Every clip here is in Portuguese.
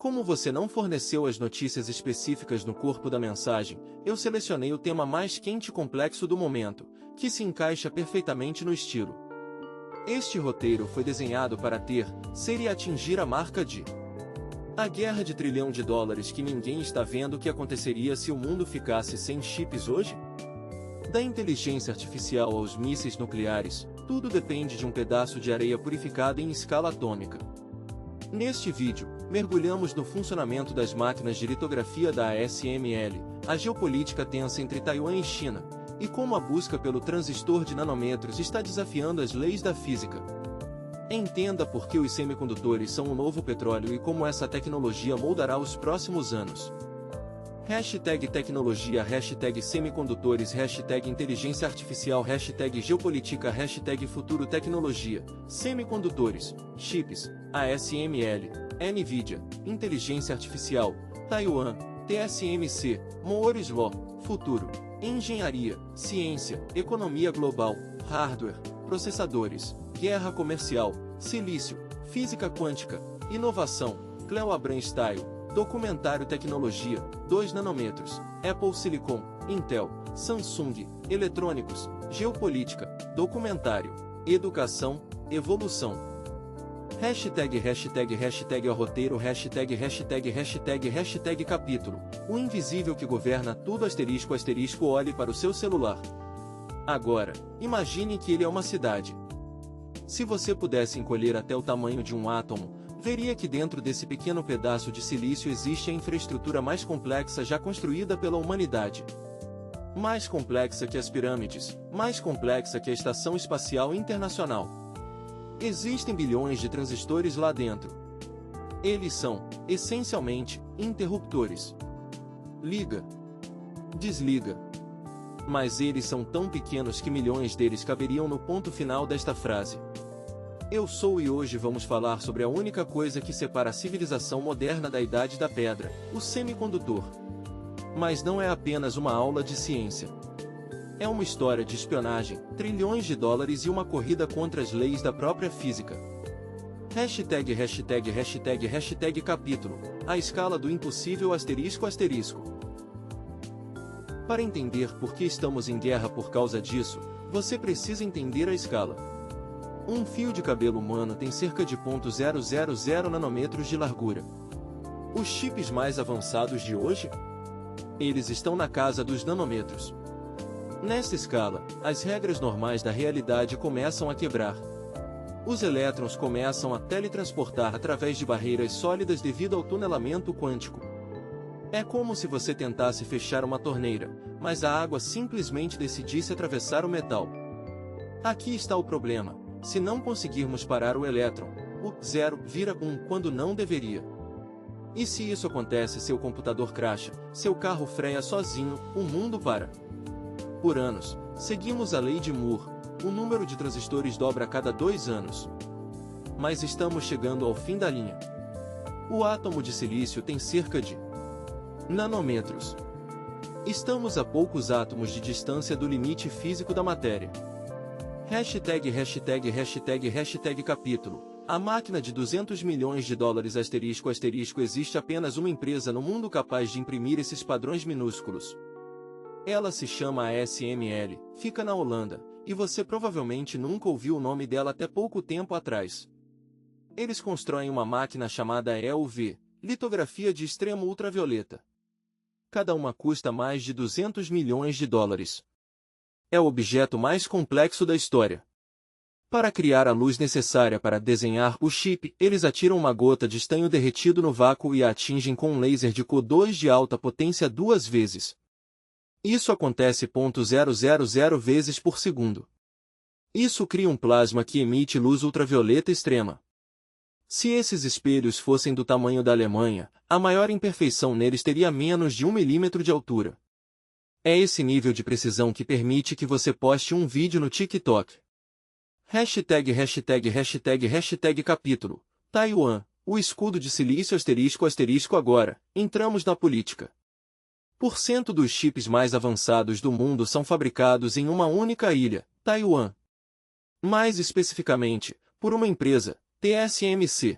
Como você não forneceu as notícias específicas no corpo da mensagem, eu selecionei o tema mais quente e complexo do momento, que se encaixa perfeitamente no estilo. Este roteiro foi desenhado para ser e atingir a marca de a guerra de $1 trilhão que ninguém está vendo que aconteceria se o mundo ficasse sem chips hoje? Da inteligência artificial aos mísseis nucleares, tudo depende de um pedaço de areia purificada em escala atômica. Neste vídeo, mergulhamos no funcionamento das máquinas de litografia da ASML, a geopolítica tensa entre Taiwan e China, e como a busca pelo transistor de nanômetros está desafiando as leis da física. Entenda por que os semicondutores são o novo petróleo e como essa tecnologia moldará os próximos anos. Hashtag tecnologia, hashtag semicondutores, hashtag inteligência artificial, hashtag geopolítica, hashtag futuro tecnologia, semicondutores, chips, ASML, NVIDIA, inteligência artificial, Taiwan, TSMC, Moore's Law, futuro, engenharia, ciência, economia global, hardware, processadores, guerra comercial, silício, física quântica, inovação, Cleo Abrams Style, documentário tecnologia, 2 nanômetros, Apple Silicon, Intel, Samsung, eletrônicos, geopolítica, documentário, educação, evolução. Hashtag ao roteiro, hashtag capítulo, o invisível que governa tudo asterisco olhe para o seu celular. Agora, imagine que ele é uma cidade. Se você pudesse encolher até o tamanho de um átomo, veria que dentro desse pequeno pedaço de silício existe a infraestrutura mais complexa já construída pela humanidade. Mais complexa que as pirâmides, mais complexa que a Estação Espacial Internacional. Existem bilhões de transistores lá dentro. Eles são, essencialmente, interruptores. Liga. Desliga. Mas eles são tão pequenos que milhões deles caberiam no ponto final desta frase. Eu sou e hoje vamos falar sobre a única coisa que separa a civilização moderna da Idade da Pedra, o semicondutor. Mas não é apenas uma aula de ciência. É uma história de espionagem, $trilhões e uma corrida contra as leis da própria física. Hashtag capítulo, a escala do impossível asterisco. Para entender por que estamos em guerra por causa disso, você precisa entender a escala. Um fio de cabelo humano tem cerca de 0,000 nanômetros de largura. Os chips mais avançados de hoje? Eles estão na casa dos nanômetros. Nesta escala, as regras normais da realidade começam a quebrar. Os elétrons começam a teletransportar através de barreiras sólidas devido ao tunelamento quântico. É como se você tentasse fechar uma torneira, mas a água simplesmente decidisse atravessar o metal. Aqui está o problema. Se não conseguirmos parar o elétron, o 0 vira 1 quando não deveria. E se isso acontece, seu computador crasha, seu carro freia sozinho, o mundo para. Por anos, seguimos a lei de Moore, o número de transistores dobra a cada 2 anos. Mas estamos chegando ao fim da linha. O átomo de silício tem cerca de nanômetros. Estamos a poucos átomos de distância do limite físico da matéria. Hashtag capítulo, a máquina de $200 milhões existe apenas uma empresa no mundo capaz de imprimir esses padrões minúsculos. Ela se chama ASML, fica na Holanda, e você provavelmente nunca ouviu o nome dela até pouco tempo atrás. Eles constroem uma máquina chamada EUV, litografia de extremo ultravioleta. Cada uma custa mais de $200 milhões. É o objeto mais complexo da história. Para criar a luz necessária para desenhar o chip, eles atiram uma gota de estanho derretido no vácuo e a atingem com um laser de CO2 de alta potência 2 vezes. Isso acontece 0,000 vezes por segundo. Isso cria um plasma que emite luz ultravioleta extrema. Se esses espelhos fossem do tamanho da Alemanha, a maior imperfeição neles teria menos de 1 milímetro de altura. É esse nível de precisão que permite que você poste um vídeo no TikTok. Hashtag capítulo, Taiwan, o escudo de silício agora, entramos na política. Por cento dos chips mais avançados do mundo são fabricados em uma única ilha, Taiwan. Mais especificamente, por uma empresa, TSMC.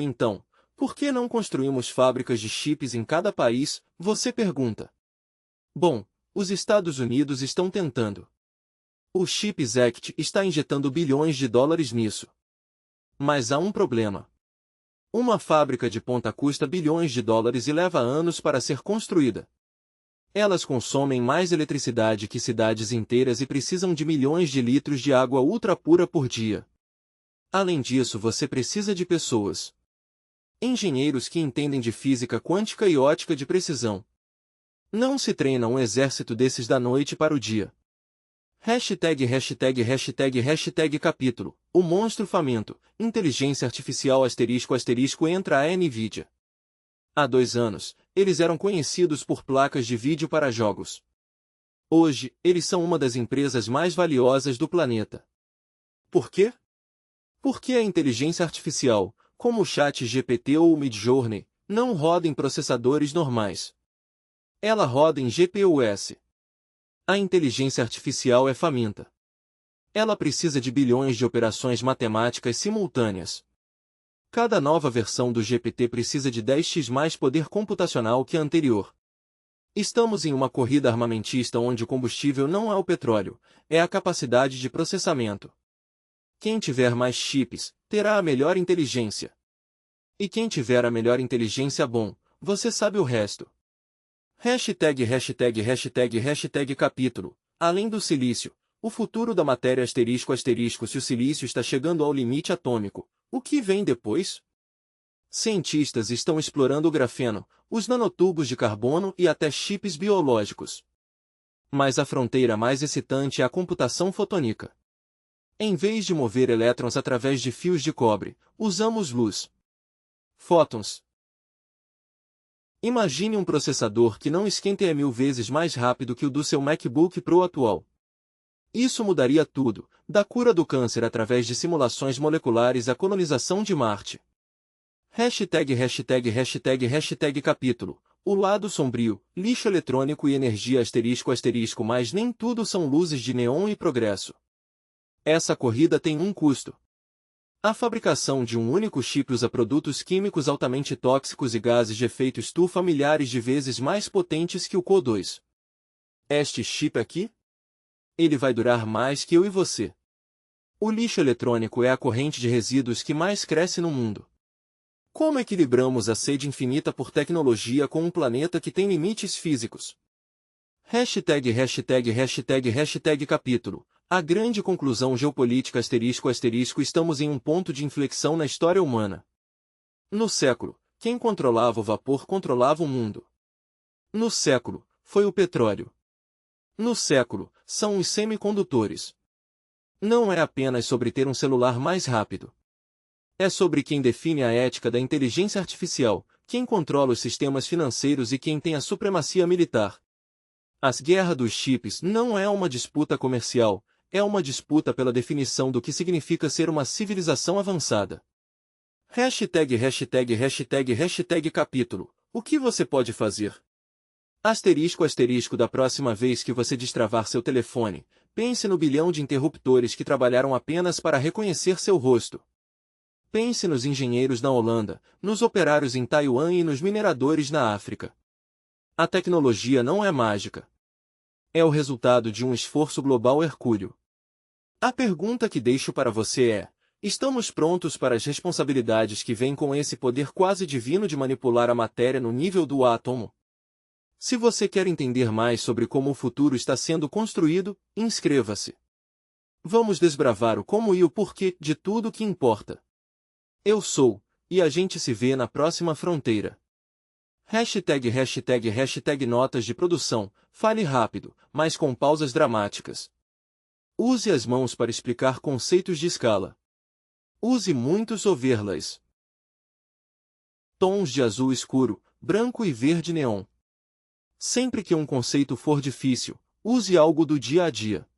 então, por que não construímos fábricas de chips em cada país? Você pergunta. Bom, os Estados Unidos estão tentando. O Chips Act está injetando bilhões de dólares nisso. Mas há um problema. Uma fábrica de ponta custa bilhões de dólares e leva anos para ser construída. Elas consomem mais eletricidade que cidades inteiras e precisam de milhões de litros de água ultra pura por dia. Além disso, você precisa de pessoas. Engenheiros que entendem de física quântica e ótica de precisão. Não se treina um exército desses da noite para o dia. Capítulo. O monstro faminto. Inteligência artificial entra a NVIDIA. Há 2 anos, eles eram conhecidos por placas de vídeo para jogos. Hoje, eles são uma das empresas mais valiosas do planeta. Por quê? Porque a inteligência artificial, como o ChatGPT ou o Midjourney, não roda em processadores normais. Ela roda em GPUs. A inteligência artificial é faminta. Ela precisa de bilhões de operações matemáticas simultâneas. Cada nova versão do GPT precisa de 10x mais poder computacional que a anterior. Estamos em uma corrida armamentista onde o combustível não é o petróleo, é a capacidade de processamento. Quem tiver mais chips, terá a melhor inteligência. E quem tiver a melhor inteligência bom, você sabe o resto. Capítulo. Além do silício, o futuro da matéria se o silício está chegando ao limite atômico, o que vem depois? Cientistas estão explorando o grafeno, os nanotubos de carbono e até chips biológicos. Mas a fronteira mais excitante é a computação fotônica. Em vez de mover elétrons através de fios de cobre, usamos luz. Fótons. Imagine um processador que não esquenta e é 1000 vezes mais rápido que o do seu MacBook Pro atual. Isso mudaria tudo, da cura do câncer através de simulações moleculares à colonização de Marte. Capítulo. O lado sombrio, lixo eletrônico e energia mas nem tudo são luzes de neon e progresso. Essa corrida tem um custo. A fabricação de um único chip usa produtos químicos altamente tóxicos e gases de efeito estufa milhares de vezes mais potentes que o CO2. Este chip aqui? Ele vai durar mais que eu e você. O lixo eletrônico é a corrente de resíduos que mais cresce no mundo. Como equilibramos a sede infinita por tecnologia com um planeta que tem limites físicos? Capítulo. A grande conclusão geopolítica estamos em um ponto de inflexão na história humana. No século, quem controlava o vapor controlava o mundo. No século, foi o petróleo. No século, são os semicondutores. Não é apenas sobre ter um celular mais rápido. É sobre quem define a ética da inteligência artificial, quem controla os sistemas financeiros e quem tem a supremacia militar. A guerra dos chips não é uma disputa comercial, é uma disputa pela definição do que significa ser uma civilização avançada. Capítulo. O que você pode fazer? Da próxima vez que você destravar seu telefone, pense no bilhão de interruptores que trabalharam apenas para reconhecer seu rosto. Pense nos engenheiros na Holanda, nos operários em Taiwan e nos mineradores na África. A tecnologia não é mágica. É o resultado de um esforço global hercúleo. A pergunta que deixo para você é: estamos prontos para as responsabilidades que vêm com esse poder quase divino de manipular a matéria no nível do átomo? Se você quer entender mais sobre como o futuro está sendo construído, inscreva-se. Vamos desbravar o como e o porquê de tudo que importa. Eu sou, e a gente se vê na próxima fronteira. Hashtag notas de produção, fale rápido, mas com pausas dramáticas. Use as mãos para explicar conceitos de escala. Use muitos overlays. Tons de azul escuro, branco e verde neon. Sempre que um conceito for difícil, use algo do dia a dia.